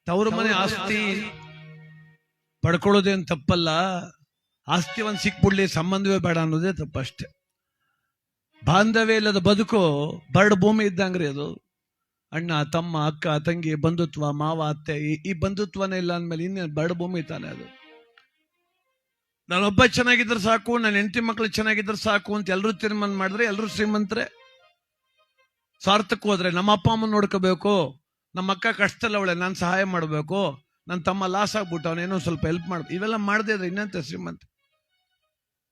ತವರು ಮನೆ ಆಸ್ತಿ ಪಡ್ಕೊಳ್ಳೋದೇನು ತಪ್ಪಲ್ಲ. ಆಸ್ತಿ ಒಂದು ಸಿಕ್ಬಿಡ್ಲಿ, ಸಂಬಂಧವೇ ಬೇಡ ಅನ್ನೋದೇ ತಪ್ಪಷ್ಟೆ. ಬಾಂಧವ್ಯ ಇಲ್ಲದ ಬದುಕು ಬರಡು ಭೂಮಿ ಇದ್ದಂಗ್ರಿ ಅದು. ಅಣ್ಣ ತಮ್ಮ ಅಕ್ಕ ತಂಗಿ ಬಂಧುತ್ವ ಮಾವ ಅತ್ತೆ ಈ ಬಂಧುತ್ವನೇ ಇಲ್ಲ ಅಂದ್ಮೇಲೆ ಇನ್ನೇನು ಬರಡು ಭೂಮಿ ತಾನೆ ಅದು. ನಾನೊಬ್ಬ ಚೆನ್ನಾಗಿದ್ರೆ ಸಾಕು, ನನ್ನ ಹೆಂಡತಿ ಮಕ್ಳು ಚೆನ್ನಾಗಿದ್ರೆ ಸಾಕು ಅಂತ ಎಲ್ಲರೂ ತೀರ್ಮಾನ ಮಾಡಿದ್ರೆ ಎಲ್ಲರೂ ಶ್ರೀಮಂತರೆ. ಸ್ವಾರ್ಥಕ್ಕೆ ಹೋದ್ರೆ ನಮ್ಮ ಅಪ್ಪ ಅಮ್ಮನ ನೋಡ್ಕೋಬೇಕು, ನಮ್ಮ ಅಕ್ಕ ಕಷ್ಟದಲ್ಲಿ ಅವಳೆ ನಾನು ಸಹಾಯ ಮಾಡಬೇಕು, ನನ್ನ ತಮ್ಮ ಲಾಸ್ ಆಗ್ಬಿಟ್ಟು ಅವನೇನೋ ಸ್ವಲ್ಪ ಹೆಲ್ಪ್ ಮಾಡ್ಬೇಕು, ಇವೆಲ್ಲ ಮಾಡದೇ ಇದ್ರೆ ಇನ್ನಂತ ಶ್ರೀಮಂತ.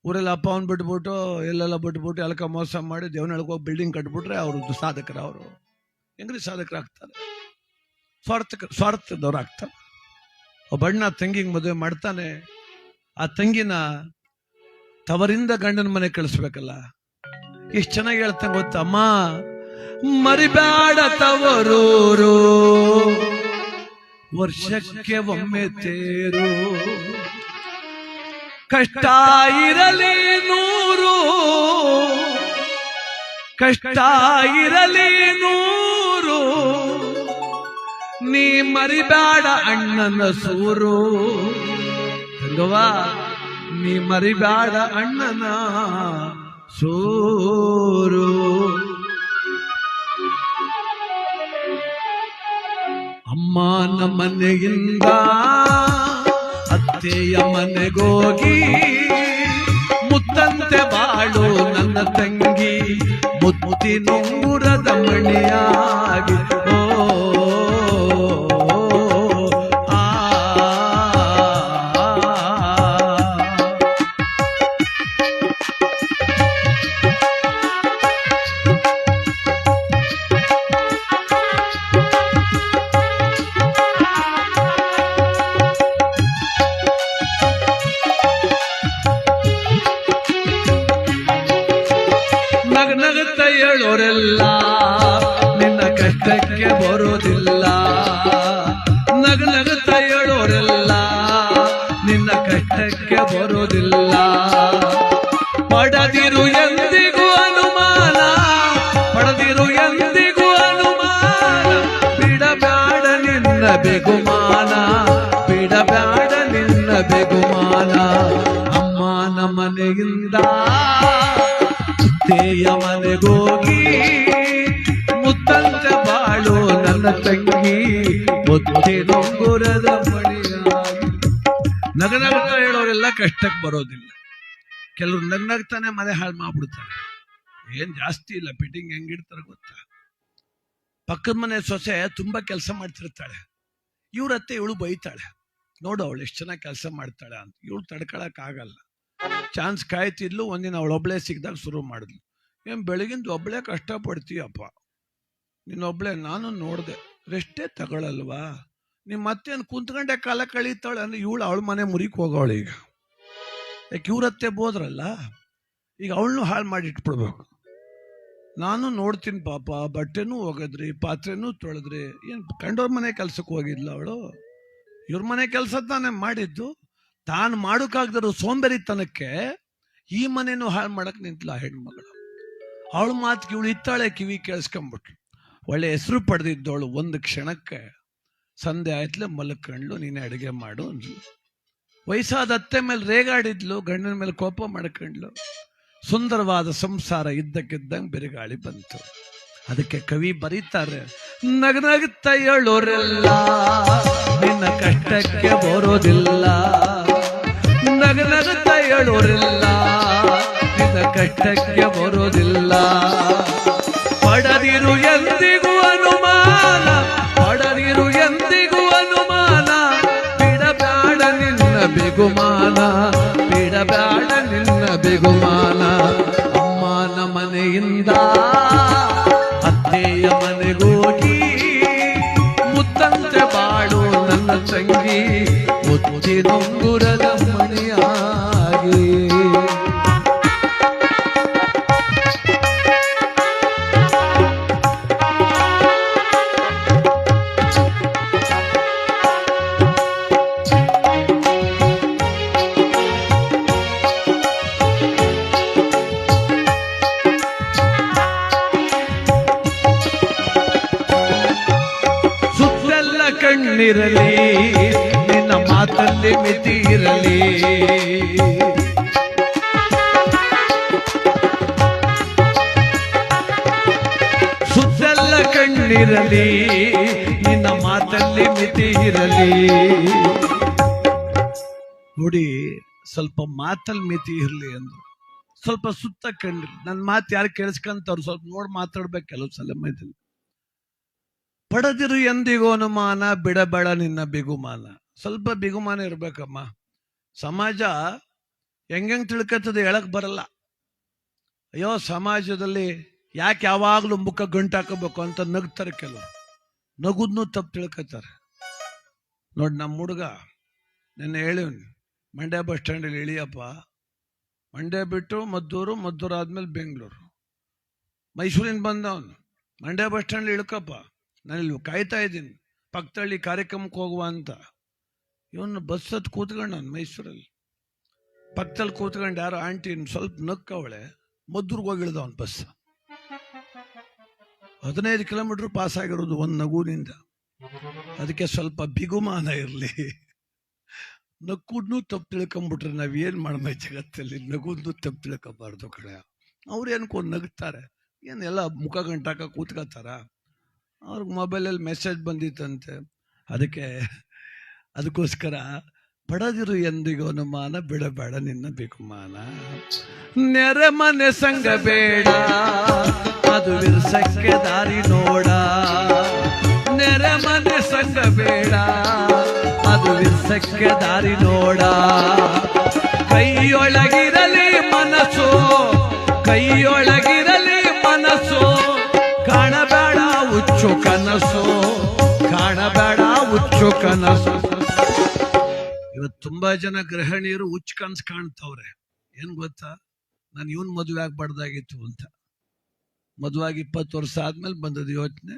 ಊರೆಲ್ಲ ಅಪ್ಪ ಅವನ್ ಬಿಟ್ಬಿಟ್ಟು ಎಲ್ಲೆಲ್ಲ ಬಿಟ್ಬಿಟ್ಟು ಎಲ್ಕ ಮೋಸ ಮಾಡಿ ದೇವನೊಳಗೆ ಹೋಗಿ ಬಿಲ್ಡಿಂಗ್ ಕಟ್ಬಿಟ್ರೆ ಅವ್ರದ್ದು ಸಾಧಕರು. ಅವರು ಹೆಂಗ್ರಿ ಸಾಧಕರಾಗ್ತಾರೆ? ಸ್ವಾರ್ಥದವ್ರು ಆಗ್ತಾರೆ. ಒಬ್ಬ ಅಣ್ಣ ತಂಗಿಗೆ ಮದುವೆ ಮಾಡ್ತಾನೆ. ಆ ತಂಗಿನ ತವರಿಂದ ಗಂಡನ ಮನೆ ಕಳಿಸ್ಬೇಕಲ್ಲ. ಎಷ್ಟು ಚೆನ್ನಾಗಿ ಹೇಳ್ತಾನೆ ಗೊತ್ತಾ? ಅಮ್ಮ ಮರಿಬೇಡ ತವರೂರು, ವರ್ಷಕ್ಕೆ ಒಮ್ಮೆ ತೇರು, ಕಷ್ಟ ಇರಲಿ ನೂರು, ಕಷ್ಟ ಇರಲಿ ನೂರು, ನೀ ಮರಿಬೇಡ ಅಣ್ಣನ ಸೂರು. ಗಂಗವ್ವ ನೀ ಮರಿಬೇಡ ಅಣ್ಣನ ಸೂರು. ಅಮ್ಮನ ಮನೆಯಿಂದ ಅತ್ತೆಯ ಮನೆಗೋಗಿ ಮುತ್ತಂತೆ ಬಾಳು ನನ್ನ ತಂಗಿ, ಮುತ್ತಿನುಂಗುರದ ಮಣಿಯಾಗಿ. ನಗನಗುತ್ತ ಹೇಳೋರೆಲ್ಲ ನಿನ್ನ ಕಷ್ಟಕ್ಕೆ ಬರೋದಿಲ್ಲ, ನಗನಗುತ್ತ ಹೇಳೋರೆಲ್ಲ ನಿನ್ನ ಕಷ್ಟಕ್ಕೆ ಬರೋದಿಲ್ಲ. ಪಡೆದಿರು ಎಂದಿಗೂ ಅನುಮಾನ, ಪಡೆದಿರು ಎಂದಿಗೂ ಅನುಮಾನ, ಬಿಡಬೇಡ ನಿನ್ನ ಬೆಗುಮಾನ, ಬಿಡಬೇಡ ನಿನ್ನ ಬೆಗುಮಾನ. ಅಮ್ಮನ ಮನೆಯಿಂದ ಅತ್ತೆಯ ಮನೆಗೋಗಿ ಮುತ್ತಂತೆ ಬಾಳು ನನ್ನ ತಂಗಿ, ಮುತ್ತಿನುಂಗುರದ ಮಣಿಯಾಗಿ. ನಗನಗ್ತಾ ಹೇಳೋರೆಲ್ಲ ಕಷ್ಟಕ್ಕೆ ಬರೋದಿಲ್ಲ. ಕೆಲವ್ರು ನಗ್ನಗ್ತಾನೆ ಮನೆ ಹಾಳು ಮಾಡ್ಬಿಡ್ತಾರೆ. ಏನ್ ಜಾಸ್ತಿ ಇಲ್ಲ, ಫಿಟ್ಟಿಂಗ್ ಹೆಂಗಿಡ್ತಾರೆ ಗೊತ್ತಾ? ಪಕ್ಕದ ಮನೆ ಸೊಸೆ ತುಂಬಾ ಕೆಲಸ ಮಾಡ್ತಿರ್ತಾಳೆ, ಇವ್ರತ್ತೆ ಇವಳು ಬೈತಾಳೆ, ನೋಡು ಅವಳು ಎಷ್ಟು ಚೆನ್ನಾಗಿ ಕೆಲಸ ಮಾಡ್ತಾಳೆ ಅಂತ. ಇವಳು ತಡ್ಕೊಳಕ್ ಆಗಲ್ಲ, ಚಾನ್ಸ್ ಕಾಯ್ತಿದ್ಲು. ಒಂದಿನ ಅವಳೊಬ್ಳೆ ಸಿಕ್ಕಿದಾಗ ಶುರು ಮಾಡಿದ್ಲು, ಏನ್ ಬೆಳಗಿಂದ ಒಬ್ಳೆ ಕಷ್ಟಪಡ್ತೀಯಪ್ಪ, ನೀನೊಬ್ಳೆ. ನಾನು ನೋಡ್ದೆ, ರೆಸ್ಟೇ ತಗೊಳಲ್ವಾ? ನಿಮ್ಮ ಮತ್ತೇನು ಕುಂತ್ಕೊಂಡೆ ಕಾಲ ಕಳೀತಾಳೆ ಅಂದ್ರೆ ಇವಳು ಅವಳ ಮನೆ ಮುರಿಕ್ ಹೋಗೋಳು. ಈಗ ಯಾಕೆ ಇವ್ರತ್ತೆ ಬೋದ್ರಲ್ಲ, ಈಗ ಅವಳನ್ನು ಹಾಳು ಮಾಡಿ ಇಟ್ಬಿಡ್ಬೇಕು. ನಾನು ನೋಡ್ತೀನಿ ಪಾಪ, ಬಟ್ಟೆನೂ ಒಗದ್ರಿ, ಪಾತ್ರೆನೂ ತೊಳೆದ್ರಿ. ಏನ್ ಕಂಡವ್ರ ಮನೆ ಕೆಲ್ಸಕ್ಕೆ ಹೋಗಿದ್ಲ ಅವಳು? ಇವ್ರ ಮನೆ ಕೆಲಸ ತಾನೇ ಮಾಡಿದ್ದು. ತಾನು ಮಾಡೋಕ್ಕಾಗದಿರೋ ಸೋಂಬೇರಿತನಕ್ಕೆ ಈ ಮನೇನು ಹಾಳು ಮಾಡಕ್ ನಿಂತಲ ಹೆಣ್ಮಗಳು. ಅವಳ ಮಾತಿಗೆ ಇವಳು ಇತ್ತಾಳೆ ಕಿವಿ ಕೇಳಿಸ್ಕೊಂಡ್ಬಿಟ್ಲು. ಒಳ್ಳೆ ಹೆಸರು ಪಡೆದಿದ್ದವಳು ಒಂದು ಕ್ಷಣಕ್ಕೆ ಸಂಧೆ ಆಯ್ತಲೆ ಮಲ್ಕೊಂಡ್ಲು, ನೀನೆ ಅಡುಗೆ ಮಾಡು ಅಂದ್ಲು. ವಯಸ್ಸಾದ ಅತ್ತೆ ಮೇಲೆ ರೇಗಾಡಿದ್ಲು, ಗಂಡನ ಮೇಲೆ ಕೋಪ ಮಾಡ್ಕೊಂಡ್ಲು. ಸುಂದರವಾದ ಸಂಸಾರ ಇದ್ದಕ್ಕಿದ್ದಂಗೆ ಬಿರುಗಾಳಿ ಬಂತು. ಅದಕ್ಕೆ ಕವಿ ಬರೀತಾರೆ, ನಗನಗುತ್ತ ಹೇಳೋರೆಲ್ಲ ನಿನ್ನ ಕಷ್ಟಕ್ಕೆ ಬರೋದಿಲ್ಲ, ನಗನಗುತ್ತ ಹೇಳೋರೆಲ್ಲ ನಿನ್ನ ಕಷ್ಟಕ್ಕೆ ಬರೋದಿಲ್ಲ. ಪಡೆದಿರು ಎಂದಿಗೂ ಅನುಮಾನ, ಪಡೆದಿರು ಎಂದಿಗೂ ಅನುಮಾನ, ಬಿಡಬೇಡ ನಿನ್ನ ಬೆಗುಮಾನ, ಬಿಡಬೇಡ ನಿನ್ನ ಬೆಗುಮಾನ. ಅಮ್ಮನ ಮನೆಯಿಂದ ಅತ್ತೆಯ ಮನೆಗೋಗಿ ಮುತ್ತಂತೆ ಬಾಳು ನನ್ನ ತಂಗಿ, ಮುತ್ತಿನುಂಗುರದ ಮಣಿಯಾಗಿ. ಸುತ್ತೆಲ್ಲ ಕಣ್ಣಿರಲಿ ನಿನ್ನ ಮಾತಲ್ಲಿ ಮಿತಿ ಇರಲಿ. ಸುತ್ತೆಲ್ಲ ಕಣ್ಣಿರಲಿ ನಿನ್ನ ಮಾತಲ್ಲಿ ಮಿತಿ ಇರಲಿ. ನೋಡಿ, ಸ್ವಲ್ಪ ಮಾತಲ್ಲಿ ಮಿತಿ ಇರಲಿ ಅಂದ್ರು, ಸ್ವಲ್ಪ ಸುತ್ತ ಕಣ್ಣಿರ್ಲಿ. ನನ್ನ ಮಾತು ಯಾರು ಕೇಳಿಸ್ಕೊಂತವ್ರು ಸ್ವಲ್ಪ ನೋಡಿ ಮಾತಾಡ್ಬೇಕು ಕೆಲವು ಸಲ ಮೈದಲ್ಲಿ. ಪಡೆದಿರು ಎಂದಿಗೂ ಅನುಮಾನ, ಬಿಡಬೇಡ ನಿನ್ನ ಬಿಗುಮಾನ. ಸ್ವಲ್ಪ ಬಿಗುಮಾನ ಇರ್ಬೇಕಮ್ಮ. ಸಮಾಜ ಹೆಂಗ್ ತಿಳ್ಕತ್ತದೆ ಹೇಳಕ್ ಬರಲ್ಲ. ಅಯ್ಯೋ ಸಮಾಜದಲ್ಲಿ ಯಾಕೆ ಯಾವಾಗ್ಲೂ ಮುಖ ಗಂಟಾಕಬೇಕು ಅಂತ ನಗ್ತಾರೆ ಕೆಲವರು. ನಗುದ್ನು ತಪ್ಪು ತಿಳ್ಕೊತಾರೆ. ನೋಡಿ, ನಮ್ಮ ಹುಡುಗ ನೆನ್ನೆ ಹೇಳಿವ್ನಿ, ಮಂಡ್ಯ ಬಸ್ ಸ್ಟ್ಯಾಂಡಲ್ಲಿ ಇಳಿಯಪ್ಪ. ಮಂಡ್ಯ ಬಿಟ್ಟು ಮದ್ದೂರು, ಮದ್ದೂರು ಆದ್ಮೇಲೆ ಬೆಂಗಳೂರು, ಮೈಸೂರಿಂದ ಬಂದವನು. ಮಂಡ್ಯ ಬಸ್ ಸ್ಟ್ಯಾಂಡ್ ಇಳ್ಕಪ್ಪ, ನಾನಿಲ್ಲಿ ಕಾಯ್ತಾ ಇದ್ದೀನಿ ಪಕ್ಕದಳ್ಳಿ ಕಾರ್ಯಕ್ರಮಕ್ಕೆ ಹೋಗುವ ಅಂತ. ಇವನು ಬಸ್ ಹತ್ತು ಕೂತ್ಕೊಂಡು ಮೈಸೂರಲ್ಲಿ ಪಕ್ಕದಲ್ಲಿ ಕೂತ್ಕೊಂಡು ಯಾರೋ ಆಂಟಿ ಸ್ವಲ್ಪ ನಕ್ಕವಳೆ, ಮದ್ದೂರ್ಗೆ ಹೋಗಿ ಇಳ್ದವನ್ ಬಸ್. 15 ಕಿಲೋಮೀಟರ್ ಪಾಸ್ ಆಗಿರೋದು ಒಂದು ನಗುವಿನಿಂದ. ಅದಕ್ಕೆ ಸ್ವಲ್ಪ ಬಿಗುಮಾನ ಇರಲಿ. ನಕ್ಕುದ್ನು ತಪ್ಪು ತಿಳ್ಕೊಂಬಿಟ್ರೆ ನಾವ್ ಏನ್ ಮಾಡಮ್ಮ ಜಗತ್ತಲ್ಲಿ. ನಗುದ್ನು ತಪ್ಪು ತಿಳ್ಕೊಬಾರ್ದು ಕಡೆ. ಅವ್ರು ಏನ್ಕೊಂಡು ನಗ್ತಾರೆ, ಏನೆಲ್ಲ ಮುಖ ಗಂಟಾಕ ಕೂತ್ಕೋತಾರ. ಅವ್ರಿಗೆ ಮೊಬೈಲಲ್ಲಿ ಮೆಸೇಜ್ ಬಂದಿತ್ತಂತೆ. ಅದಕ್ಕೋಸ್ಕರ ಪಡೆದಿರು ಎಂದಿಗೂ ಅನುಮಾನ, ಬಿಡಬೇಡ ನಿನ್ನ ಬಿಗುಮಾನ. ನೆರೆ ಮನೆ ಸಂಗ ಬೇಡ, ಅದು ವಿರ್ಸಕ್ಕೆ ದಾರಿ ನೋಡ. ನೆರೆ ಮನೆ ಸಂಗ ಬೇಡ, ಅದು ವಿರ್ಸಕ್ಕೆ ದಾರಿ ನೋಡ. ಕೈಯೊಳಗಿರಲಿ ಮನಸ್ಸು, ಕೈಯೊಳಗಿರಲಿ ಮನಸ್ಸು. ಕಾಣಬೇಡ ಹುಚ್ಚು ಕನಸು, ಕಾಣಬೇಡ ಹುಚ್ಚು ಕನಸು. ಇವತ್ತು ತುಂಬಾ ಜನ ಗೃಹಿಣಿಯರು ಹುಚ್ಚು ಕನಸು ಕಾಣ್ತವ್ರೆ. ಏನ್ ಗೊತ್ತಾ, ನಾನು ಇವನ್ ಮದುವೆ ಆಗ್ಬಾರ್ದಾಗಿತ್ತು ಅಂತ. ಮದುವಾಗಿ 20 ವರ್ಷ ಆದ್ಮೇಲೆ ಬಂದದ ಯೋಚನೆ,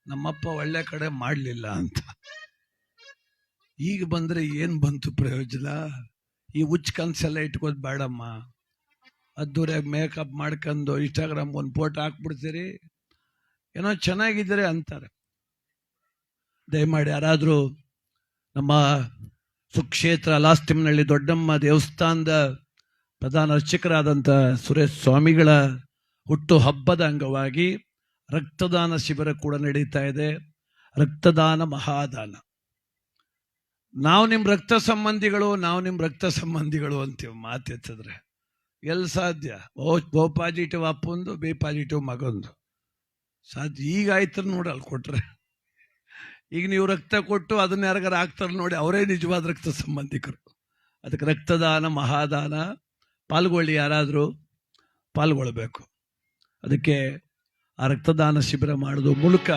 ನಮ್ಮಪ್ಪ ಒಳ್ಳೆ ಕಡೆ ಮಾಡ್ಲಿಲ್ಲ ಅಂತ. ಈಗ ಬಂದ್ರೆ ಏನ್ ಬಂತು ಪ್ರಯೋಜನ? ಈ ಹುಚ್ಚು ಕನಸೆಲ್ಲ ಇಟ್ಕೋದ್ ಬೇಡಮ್ಮ. ಅದ್ದೂರಿಯಾಗಿ ಮೇಕಪ್ ಮಾಡ್ಕೊಂಡು ಇನ್ಸ್ಟಾಗ್ರಾಮ್ ಒಂದು ಫೋಟೋ ಹಾಕ್ಬಿಡ್ತೀರಿ, ಏನೋ ಚೆನ್ನಾಗಿದ್ರೆ ಅಂತಾರೆ. ದಯಮಾಡಿ ಯಾರಾದ್ರೂ ನಮ್ಮ ಸುಕ್ಷೇತ್ರ ಲಾಸ್ತಿಮ್ನಳ್ಳಿ ದೊಡ್ಡಮ್ಮ ದೇವಸ್ಥಾನದ ಪ್ರಧಾನ ಅರ್ಚಕರಾದಂಥ ಸುರೇಶ್ ಸ್ವಾಮಿಗಳ ಹುಟ್ಟು ಹಬ್ಬದ ಅಂಗವಾಗಿ ರಕ್ತದಾನ ಶಿಬಿರ ಕೂಡ ನಡೀತಾ ಇದೆ. ರಕ್ತದಾನ ಮಹಾದಾನ. ನಾವು ನಿಮ್ಮ ರಕ್ತ ಸಂಬಂಧಿಗಳು, ನಾವು ನಿಮ್ಮ ರಕ್ತ ಸಂಬಂಧಿಗಳು ಅಂತೀವಿ ಮಾತೆತ್ತಿದ್ರೆ. ಎಲ್ಲಿ ಸಾಧ್ಯ? ಓ ಪಾಸಿಟಿವ್ ಅಪ್ಪಂದು, ಬಿ ಪಾಸಿಟಿವ್ ಮಗಂದು ಸಾಧ್ಯ. ಈಗ ಆಯ್ತಾರೆ ನೋಡಿ, ಅಲ್ಲಿ ಕೊಟ್ರೆ. ಈಗ ನೀವು ರಕ್ತ ಕೊಟ್ಟು ಅದನ್ನ ಯಾರಿಗಾರ ಆಗ್ತಾರೆ ನೋಡಿ, ಅವರೇ ನಿಜವಾದ ರಕ್ತ ಸಂಬಂಧಿಕರು. ಅದಕ್ಕೆ ರಕ್ತದಾನ ಮಹಾದಾನ. ಪಾಲ್ಗೊಳ್ಳಿ, ಯಾರಾದರೂ ಪಾಲ್ಗೊಳ್ಬೇಕು. ಅದಕ್ಕೆ ಆ ರಕ್ತದಾನ ಶಿಬಿರ ಮಾಡೋದು ಮೂಲಕ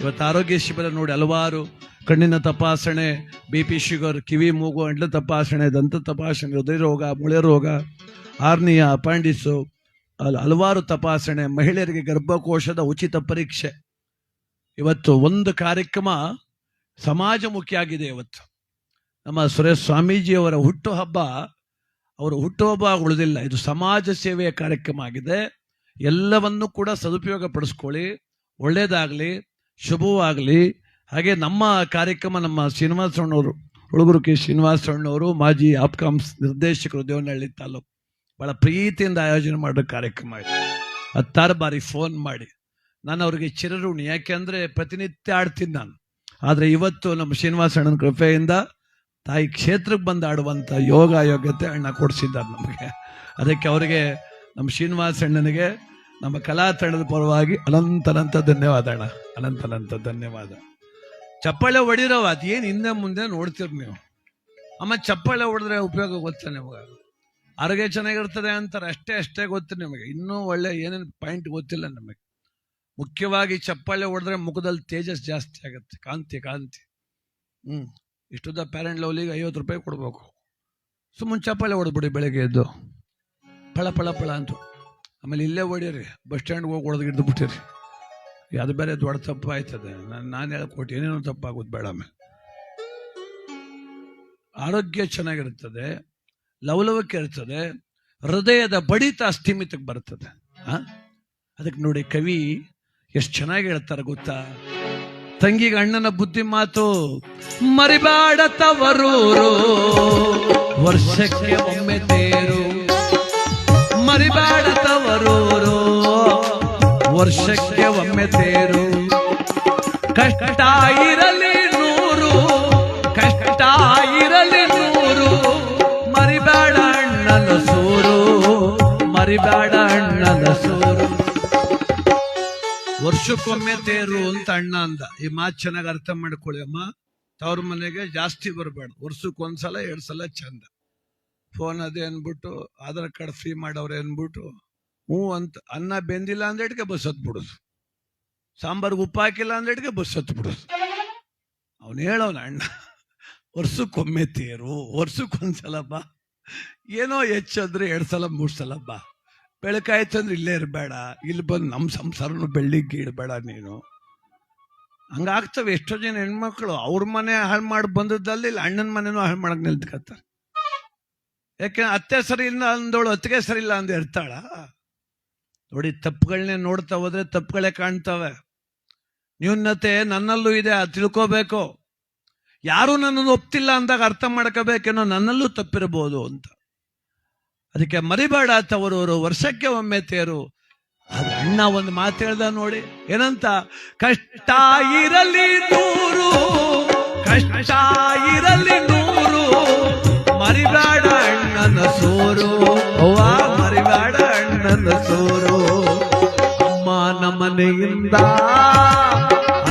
ಇವತ್ತು ಆರೋಗ್ಯ ಶಿಬಿರ ನೋಡಿ ಹಲವಾರು ಕಣ್ಣಿನ ತಪಾಸಣೆ, BP, ಶುಗರ್, ಕಿವಿ ಮೂಗು ಅಂಡ್ಲ ತಪಾಸಣೆ, ದಂತ ತಪಾಸಣೆ, ಹೃದಯ ರೋಗ, ಮುಳೆ ರೋಗ, ಆರ್ನಿಯ, ಅಪಾಂಡಿಸು, ಹಲವಾರು ತಪಾಸಣೆ, ಮಹಿಳೆಯರಿಗೆ ಗರ್ಭಕೋಶದ ಉಚಿತ ಪರೀಕ್ಷೆ. ಇವತ್ತು ಒಂದು ಕಾರ್ಯಕ್ರಮ ಸಮಾಜಮುಖಿಯಾಗಿದೆ. ಇವತ್ತು ನಮ್ಮ ಸುರೇಶ್ ಸ್ವಾಮೀಜಿಯವರ ಹುಟ್ಟುಹಬ್ಬ, ಅವರ ಹುಟ್ಟುಹಬ್ಬ ಉಳಿದಿಲ್ಲ, ಇದು ಸಮಾಜ ಸೇವೆಯ ಕಾರ್ಯಕ್ರಮ ಆಗಿದೆ. ಎಲ್ಲವನ್ನೂ ಕೂಡ ಸದುಪಯೋಗ ಪಡಿಸ್ಕೊಳ್ಳಿ. ಒಳ್ಳೇದಾಗಲಿ, ಶುಭವಾಗಲಿ. ಹಾಗೆ ನಮ್ಮ ಕಾರ್ಯಕ್ರಮ ನಮ್ಮ ಶ್ರೀನಿವಾಸಣ್ಣವರು, ಹುಡುಗರು ಕೆ ಶ್ರೀನಿವಾಸಣ್ಣವರು, ಮಾಜಿ ಆಪ್ಕಾಮ್ಸ್ ನಿರ್ದೇಶಕರು, ದೇವನಹಳ್ಳಿ ತಾಲೂಕು, ಬಹಳ ಪ್ರೀತಿಯಿಂದ ಆಯೋಜನೆ ಮಾಡೋ ಕಾರ್ಯಕ್ರಮ ಇದೆ. 10 ಬಾರಿ ಫೋನ್ ಮಾಡಿ ನಾನು ಅವ್ರಿಗೆ ಚಿರಋಣಿ. ಯಾಕೆಂದ್ರೆ ಪ್ರತಿನಿತ್ಯ ಆಡ್ತೀನಿ ನಾನು. ಆದರೆ ಇವತ್ತು ನಮ್ಮ ಶ್ರೀನಿವಾಸಣ್ಣನ ಕೃಪೆಯಿಂದ ತಾಯಿ ಕ್ಷೇತ್ರಕ್ಕೆ ಬಂದು ಆಡುವಂಥ ಯೋಗ್ಯತೆ ಅಣ್ಣ ಕೊಡಿಸಿದ್ದಾರೆ ನಮಗೆ. ಅದಕ್ಕೆ ಅವರಿಗೆ, ನಮ್ಮ ಶ್ರೀನಿವಾಸಣ್ಣನಿಗೆ ನಮ್ಮ ಕಲಾ ತಂಡದ ಪರವಾಗಿ ಅನಂತ ಧನ್ಯವಾದ ಅಣ್ಣ, ಅನಂತ ಧನ್ಯವಾದ. ಚಪ್ಪಾಳೆ ಹೊಡಿರವ, ಅದೇನು ಹಿಂದೆ ಮುಂದೆ ನೋಡ್ತೀರಿ ನೀವು. ಆಮೇಲೆ ಚಪ್ಪಾಳೆ ಹೊಡೆದ್ರೆ ಉಪಯೋಗ ಗೊತ್ತಾ ನಿಮಗೆ? ಆರೋಗ್ಯ ಚೆನ್ನಾಗಿರ್ತದೆ ಅಂತಾರೆ, ಅಷ್ಟೇ ಗೊತ್ತು ನಿಮಗೆ. ಇನ್ನೂ ಒಳ್ಳೆ ಏನೇನು ಪಾಯಿಂಟ್ ಗೊತ್ತಿಲ್ಲ ನಮಗೆ. ಮುಖ್ಯವಾಗಿ ಚಪ್ಪಾಳೆ ಹೊಡೆದ್ರೆ ಮುಖದಲ್ಲಿ ತೇಜಸ್ ಜಾಸ್ತಿ ಆಗುತ್ತೆ, ಕಾಂತಿ. ಇಷ್ಟುದ ಪ್ಯಾರೆಂಟ್ ಲವ್ಲಿಗೆ 50 ರೂಪಾಯಿ ಕೊಡ್ಬೇಕು. ಸುಮ್ಮನೆ ಚಪ್ಪಾಳೆ ಹೊಡೆದ್ಬಿಡಿ ಬೆಳಗ್ಗೆ ಎದ್ದು, ಫಳ ಅಂತ. ಆಮೇಲೆ ಇಲ್ಲೇ ಹೊಡೀರಿ, ಬಸ್ ಸ್ಟ್ಯಾಂಡ್ಗೆ ಹೋಗಿ ಹೊಡೆದು ಹಿಡಿದು ಬಿಟ್ಟಿರಿ. ಅದು ಬೇರೆ ದೊಡ್ಡ ತಪ್ಪು ಆಯ್ತದೆ. ನಾನು ಹೇಳ್ಕೊಟ್ಟು ಏನೇನೋ ತಪ್ಪಾಗೋದು ಬೇಡ. ಆಮೇಲೆ ಆರೋಗ್ಯ ಚೆನ್ನಾಗಿರ್ತದೆ, ಲವಲವಿಕೆ ಇರ್ತದೆ, ಹೃದಯದ ಬಡಿತ ಸ್ಥಿಮಿತಕ್ಕೆ ಬರ್ತದೆ. ಅದಕ್ಕೆ ನೋಡಿ ಕವಿ ಎಷ್ಟು ಚೆನ್ನಾಗಿ ಹೇಳ್ತಾರೆ ಗೊತ್ತಾ? ತಂಗಿಗೆ ಅಣ್ಣನ ಬುದ್ಧಿ ಮಾತು, ಮರಿಬೇಡ ತವರೂರು ವರ್ಷಕ್ಕೆ ಒಮ್ಮೆ ತೇರು, ಮರಿಬೇಡ ತವರೂರು ವರ್ಷಕ್ಕೆ ಒಮ್ಮೆ ತೇರು, ಕಷ್ಟ ಇರಲಿ ನೂರು, ಕಷ್ಟ ಇರಲಿ ನೂರು, ಮರಿಬೇಡ ಅಣ್ಣನ ಸೂರು, ಮರಿಬೇಡ ಅಣ್ಣನ ಸೂರು. ವರ್ಷಕ್ಕೊಮ್ಮೆ ತೇರು ಅಂತ ಅಣ್ಣ ಅಂದ. ಈ ಮಾತು ಚೆನ್ನಾಗಿ ಅರ್ಥ ಮಾಡ್ಕೊಳ್ಳಿ ಅಮ್ಮ. ತವ್ರ ಮನೆಗೆ ಜಾಸ್ತಿ ಬರಬೇಡ, ವರ್ಷಕ್ಕೊಂದ್ಸಲ 2 ಸಲ ಚಂದ. ಫೋನ್ ಅದೇ ಅನ್ಬಿಟ್ಟು ಆಧಾರ್ ಕಾರ್ಡ್ ಫ್ರೀ ಮಾಡವ್ರೆ ಅನ್ಬಿಟ್ಟು ಹ್ಞೂ ಅಂತ, ಅನ್ನ ಬೆಂದಿಲ್ಲ ಅಂದೇಟ್ಗೆ ಬಸ್ ಹತ್ಬಿಡುದು, ಸಾಂಬಾರ್ಗೆ ಉಪ್ಪು ಹಾಕಿಲ್ಲ ಅಂದೇಟ್ಗೆ ಬಸ್ ಹತ್ಬಿಡುದು. ಅವನು ಹೇಳೋನ ಅಣ್ಣ, ವರ್ಷಕ್ಕೊಮ್ಮೆ ತೇರು, ವರ್ಷಕ್ಕೊಂದ್ಸಲ ಬಾ, ಏನೋ ಹೆಚ್ಚಂದ್ರೆ 2 ಸಲ 3 ಸಲ ಬಾ, ಬೆಳಕಾಯ್ತಂದ್ರೆ ಇಲ್ಲೇ ಇರಬೇಡ, ಇಲ್ಲಿ ಬಂದು ನಮ್ಮ ಸಂಸಾರನು ಬೆಳ್ಳಿಗೆ ಇಡಬೇಡ ನೀನು. ಹಂಗಾಗ್ತವೆ ಎಷ್ಟೋ ಜನ ಹೆಣ್ಮಕ್ಳು ಅವ್ರ ಮನೆ ಹಾಳು ಮಾಡಿ ಬಂದದ್ದಲ್ಲಿ ಇಲ್ಲಿ ಅಣ್ಣನ ಮನೆನೂ ಹಾಳು ಮಾಡಕ್ ನಿಲ್ತ್ಕತ್ತಾರೆ. ಯಾಕೆ ಅತ್ತೆ ಸರಿ ಇಲ್ಲ ಅಂದವಳು ಅತ್ತಿಗೆ ಸರಿ ಇಲ್ಲ ಅಂದ ಇರ್ತಾಳ? ನೋಡಿ, ತಪ್ಪುಗಳನ್ನೇ ನೋಡ್ತಾ ಹೋದ್ರೆ ತಪ್ಪುಗಳೇ ಕಾಣ್ತವೆ. ನ್ಯೂನತೆ ನನ್ನಲ್ಲೂ ಇದೆ, ಅದು ತಿಳ್ಕೋಬೇಕು. ಯಾರು ನನ್ನನ್ನು ಒಪ್ತಿಲ್ಲ ಅಂದಾಗ ಅರ್ಥ ಮಾಡ್ಕೋಬೇಕೇನೋ ನನ್ನಲ್ಲೂ ತಪ್ಪಿರಬಹುದು ಅಂತ. ಅದಕ್ಕೆ ಮರಿಬೇಡ ತವರೂರು ವರ್ಷಕ್ಕೆ ಒಮ್ಮೆ ತೇರು. ಅದು ಅಣ್ಣ ಒಂದು ಮಾತು ಹೇಳ್ದ ನೋಡಿ, ಏನಂತ? ಕಷ್ಟ ಇರಲಿ ನೂರು, ಕಷ್ಟ ಇರಲಿ ನೂರು, ಮರಿಬೇಡ ಅಣ್ಣನ ಸೂರು, ಅವ್ವ ಮರಿಬೇಡ ಅಣ್ಣನ ಸೂರು. ಅಮ್ಮನ ಮನೆಯಿಂದ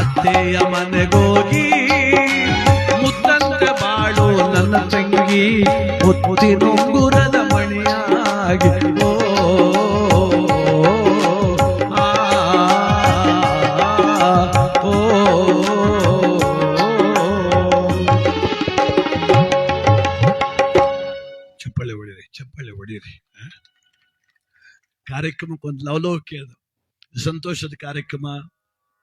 ಅತ್ತೆಯ ಮನೆಗೋಗಿ ಮುತ್ತಂತೆ ಬಾಳು ನನ್ನ ತಂಗಿ, ಮುತ್ತಿನುಂಗುರದ ಮಣಿಯಾಗಿ ಓ ಚಪ್ಪಳೆ ಹೊಡೀರಿ, ಚಪ್ಪಳೆ ಹೊಡೀರಿ. ಕಾರ್ಯಕ್ರಮಕ್ಕೊಂದು ಲವಲೋಕೆ, ಅದು ಸಂತೋಷದ ಕಾರ್ಯಕ್ರಮ.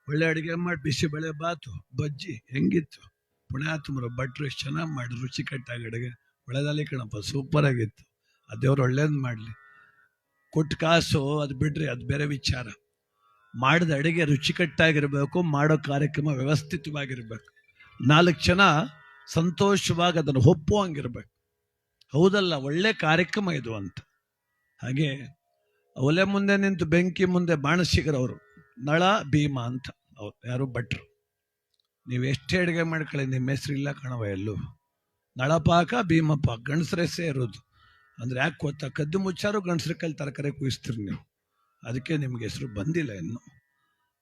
ಒಳ್ಳೆ ಅಡುಗೆ ಮಾಡಿ, ಬಿಸಿಬೇಳೆ ಬಾತು, ಬಜ್ಜಿ ಹೆಂಗಿತ್ತು? ಪುಣ್ಯಾತ್ಮರು ಭಟ್ರು ಎಷ್ಟು ಚೆನ್ನಾಗಿ ಮಾಡಿ, ರುಚಿಕಟ್ಟಾಗಿ ಅಡುಗೆ. ಒಳ್ಳೆದಲ್ಲಿ ಕಣಪ್ಪ, ಸೂಪರ್ ಆಗಿತ್ತು. ಆ ದೇವ್ರು ಒಳ್ಳೇದು ಮಾಡಲಿ. ಕೊಟ್ಟು ಕಾಸು ಅದು ಬಿಡ್ರಿ, ಅದು ಬೇರೆ ವಿಚಾರ. ಮಾಡಿದ ಅಡುಗೆ ರುಚಿಕಟ್ಟಾಗಿರ್ಬೇಕು, ಮಾಡೋ ಕಾರ್ಯಕ್ರಮ ವ್ಯವಸ್ಥಿತವಾಗಿರ್ಬೇಕು, 4 ಜನ ಸಂತೋಷವಾಗಿ ಅದನ್ನು ಒಪ್ಪುವಂಗಿರ್ಬೇಕು. ಹೌದಲ್ಲ, ಒಳ್ಳೆ ಕಾರ್ಯಕ್ರಮ ಇದು ಅಂತ. ಹಾಗೆ ಒಲೆ ಮುಂದೆ ನಿಂತು ಬೆಂಕಿ ಮುಂದೆ ಬಾಣಸಿಗರವರು ನಳ ಭೀಮ ಅಂತ ಅವ್ರು ಯಾರು ಭಟ್ರು. ನೀವು ಎಷ್ಟೇ ಅಡುಗೆ ಮಾಡ್ಕೊಳ್ಳಿ, ನಿಮ್ಮ ಹೆಸರು ಇಲ್ಲ ಕಣವ ಎಲ್ಲೂ. ನಳಪಾಕ ಭೀಮಪಾಕ ಗಂಡಸರ ಇರೋದು. ಅಂದ್ರೆ ಯಾಕೆ ಗೊತ್ತಾ? ಕದ್ದು ಮುಚ್ಚಾರು ಗಂಡಸ್ರ ಕೈಲಿ ತರಕಾರಿ ಕುಯಿಸ್ತೀರಿ ನೀವು, ಅದಕ್ಕೆ ನಿಮ್ಗೆ ಹೆಸರು ಬಂದಿಲ್ಲ ಇನ್ನು.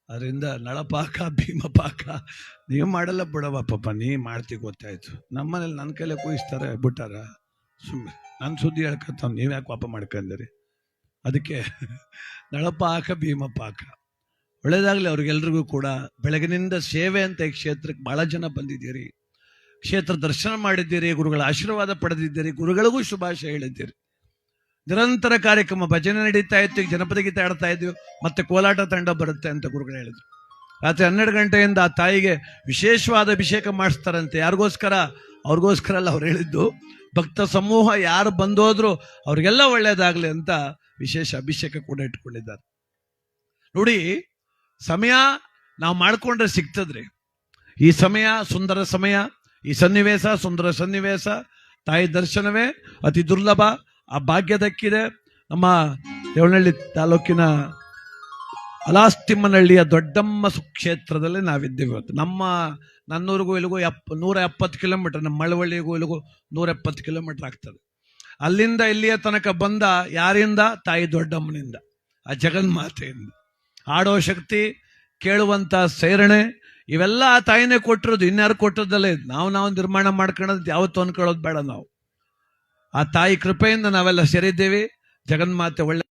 ಅದರಿಂದ ನಳಪಾಕ ಭೀಮಪಾಕ ನೀವು ಮಾಡಲ್ಲ ಬಿಡವ ಪಾಪ, ನೀ ಮಾಡ್ತಿ ಗೊತ್ತಾಯ್ತು. ನಮ್ಮನೇಲಿ ನನ್ನ ಕೈಲೇ ಕುಯಿಸ್ತಾರೆ ಬಿಟ್ಟಾರ, ಸುಮ್ಮನೆ ನನ್ನ ಸುದ್ದಿ ಹೇಳ್ಕೊತಾವ, ನೀವು ಯಾಕೆ ಪಾಪ ಮಾಡ್ಕೊಂಡ್ರಿ? ಅದಕ್ಕೆ ನಳಪಾಕ ಭೀಮಪಾಕ. ಒಳ್ಳೇದಾಗಲಿ ಅವ್ರಿಗೆಲ್ರಿಗೂ ಕೂಡ. ಬೆಳಗಿನಿಂದ ಸೇವೆ ಅಂತ ಈ ಕ್ಷೇತ್ರಕ್ಕೆ ಭಾಳ ಜನ ಬಂದಿದ್ದೀರಿ, ಕ್ಷೇತ್ರ ದರ್ಶನ ಮಾಡಿದ್ದೀರಿ, ಗುರುಗಳ ಆಶೀರ್ವಾದ ಪಡೆದಿದ್ದೀರಿ, ಗುರುಗಳಿಗೂ ಶುಭಾಶಯ ಹೇಳಿದ್ದೀರಿ. ನಿರಂತರ ಕಾರ್ಯಕ್ರಮ, ಭಜನೆ ನಡೀತಾ ಇತ್ತು, ಈಗ ಜನಪದ ಗೀತೆ ಆಡ್ತಾ ಇದ್ವಿ, ಮತ್ತೆ ಕೋಲಾಟ ತಂಡ ಬರುತ್ತೆ ಅಂತ ಗುರುಗಳು ಹೇಳಿದ್ರು. ರಾತ್ರಿ 12 ಗಂಟೆಯಿಂದ ಆ ತಾಯಿಗೆ ವಿಶೇಷವಾದ ಅಭಿಷೇಕ ಮಾಡಿಸ್ತಾರಂತೆ. ಯಾರಿಗೋಸ್ಕರ? ಅವ್ರಿಗೋಸ್ಕರ ಅಲ್ಲ, ಅವ್ರು ಹೇಳಿದ್ದು ಭಕ್ತ ಸಮೂಹ ಯಾರು ಬಂದೋದ್ರು ಅವ್ರಿಗೆಲ್ಲ ಒಳ್ಳೇದಾಗ್ಲಿ ಅಂತ ವಿಶೇಷ ಅಭಿಷೇಕ ಕೂಡ ಇಟ್ಕೊಂಡಿದ್ದಾರೆ. ನೋಡಿ, ಸಮಯ ನಾವು ಮಾಡ್ಕೊಂಡ್ರೆ ಸಿಗ್ತದ್ರಿ. ಈ ಸಮಯ ಸುಂದರ ಸಮಯ, ಈ ಸನ್ನಿವೇಶ ಸುಂದರ ಸನ್ನಿವೇಶ. ತಾಯಿ ದರ್ಶನವೇ ಅತಿ ದುರ್ಲಭ. ಆ ಭಾಗ್ಯ ದಕ್ಕಿದೆ. ನಮ್ಮ ದೇವನಹಳ್ಳಿ ತಾಲೂಕಿನ ಅಲಾಸ್ತಿಮ್ಮನಹಳ್ಳಿಯ ದೊಡ್ಡಮ್ಮ ಸುಕ್ಷೇತ್ರದಲ್ಲಿ ನಾವಿದ್ದೇವೆ. ನನ್ನೂರಿಗೂ ಇಲ್ಲಿಗೂ 170 ಕಿಲೋಮೀಟರ್, ನಮ್ಮ ಮಳವಳ್ಳಿಗೂ ಇಲ್ಲಿಗೂ 170 ಕಿಲೋಮೀಟರ್ ಆಗ್ತದೆ. ಅಲ್ಲಿಂದ ಇಲ್ಲಿಯ ತನಕ ಬಂದ ಯಾರಿಂದ? ತಾಯಿ ದೊಡ್ಡಮ್ಮನಿಂದ, ಆ ಜಗನ್ಮಾತೆಯಿಂದ. ಆಡೋ ಶಕ್ತಿ, ಕೇಳುವಂತ ಸೇರಣೆ, ಇವೆಲ್ಲ ಆ ತಾಯಿನೇ ಕೊಟ್ಟಿರೋದು, ಇನ್ಯಾರು ಕೊಟ್ಟದ್ದಲ್ಲೇ. ನಾವು ನಿರ್ಮಾಣ ಮಾಡ್ಕೊಳ್ಳೋದು ಯಾವತ್ತು ಅನ್ಕೊಳ್ಳೋದು ಬೇಡ ನಾವು. ಆ ತಾಯಿ ಕೃಪೆಯಿಂದ ನಾವೆಲ್ಲ ಸೇರಿದ್ದೇವೆ. ಜಗನ್ಮಾತೆ ಒಳ್ಳೆ